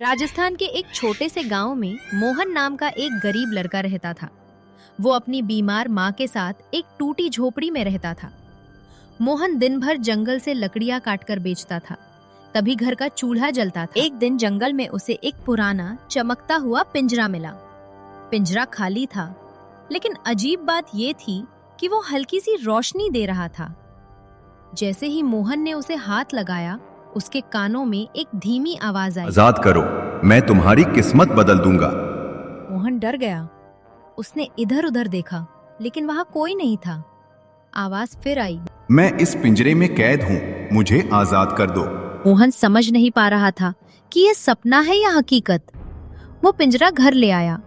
राजस्थान के एक छोटे से गांव में मोहन नाम का एक गरीब लड़का रहता था। वो अपनी बीमार माँ के साथ एक टूटी झोपड़ी में रहता था। मोहन दिन भर जंगल से लकड़ियां काटकर बेचता था, तभी घर का चूल्हा जलता था। एक दिन जंगल में उसे एक पुराना चमकता हुआ पिंजरा मिला। पिंजरा खाली था, लेकिन अजीब बात ये थी कि वो हल्की सी रोशनी दे रहा था। जैसे ही मोहन ने उसे हाथ लगाया, उसके कानों में एक धीमी आवाज आई, आजाद करो, मैं तुम्हारी किस्मत बदल दूंगा। मोहन डर गया। उसने इधर उधर देखा, लेकिन वहां कोई नहीं था। आवाज फिर आई, मैं इस पिंजरे में कैद हूँ, मुझे आजाद कर दो। मोहन समझ नहीं पा रहा था कि यह सपना है या हकीकत। वो पिंजरा घर ले आया।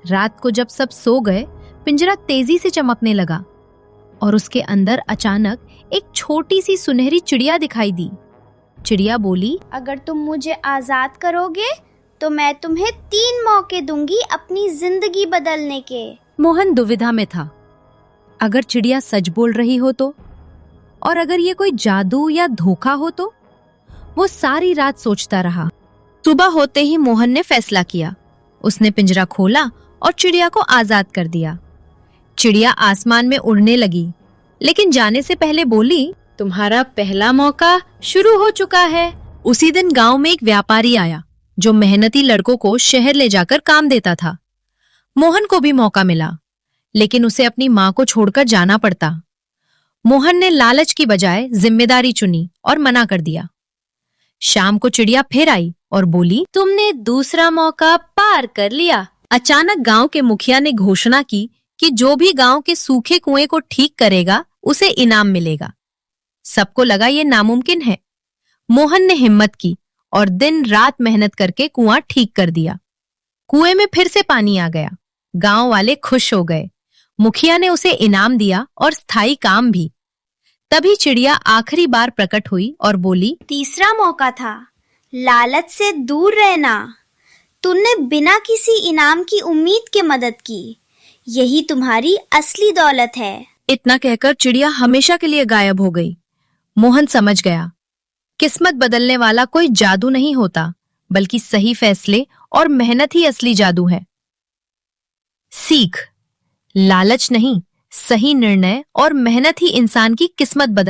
रात को जब सब सो गए, पिंजरा तेजी से चमकने लगा और उसके अंदर अचानक एक छोटी सी सुनहरी चिड़िया दिखाई दी। चिड़िया बोली, अगर तुम मुझे आजाद करोगे तो मैं तुम्हें 3 मौके दूंगी अपनी जिंदगी बदलने के। मोहन दुविधा में था। अगर चिड़िया सच बोल रही हो तो, और अगर ये कोई जादू या धोखा हो तो। वो सारी रात सोचता रहा। सुबह होते ही मोहन ने फैसला किया। उसने पिंजरा खोला और चिड़िया को आजाद कर दिया। चिड़िया आसमान में उड़ने लगी, लेकिन जाने से पहले बोली, तुम्हारा पहला मौका शुरू हो चुका है। उसी दिन गांव में एक व्यापारी आया जो मेहनती लड़कों को शहर ले जाकर काम देता था। मोहन को भी मौका मिला, लेकिन उसे अपनी माँ को छोड़कर जाना पड़ता। मोहन ने लालच की बजाय जिम्मेदारी चुनी और मना कर दिया। शाम को चिड़िया फिर आई और बोली, तुमने दूसरा मौका पार कर लिया। अचानक गांव के मुखिया ने घोषणा की कि जो भी गांव के सूखे कुएं को ठीक करेगा उसे इनाम मिलेगा। सबको लगा ये नामुमकिन है। मोहन ने हिम्मत की और दिन रात मेहनत करके कुआं ठीक कर दिया। कुएं में फिर से पानी आ गया। गांव वाले खुश हो गए। मुखिया ने उसे इनाम दिया और स्थायी काम भी। तभी चिड़िया आखिरी बार प्रकट हुई और बोली, तीसरा मौका था लालच से दूर रहना। तुमने बिना किसी इनाम की उम्मीद के मदद की। यही तुम्हारी असली दौलत है। इतना कहकर चिड़िया हमेशा के लिए गायब हो गई। मोहन समझ गया, किस्मत बदलने वाला कोई जादू नहीं होता, बल्कि सही फैसले और मेहनत ही असली जादू है। सीख, लालच नहीं, सही निर्णय और मेहनत ही इंसान की किस्मत बदल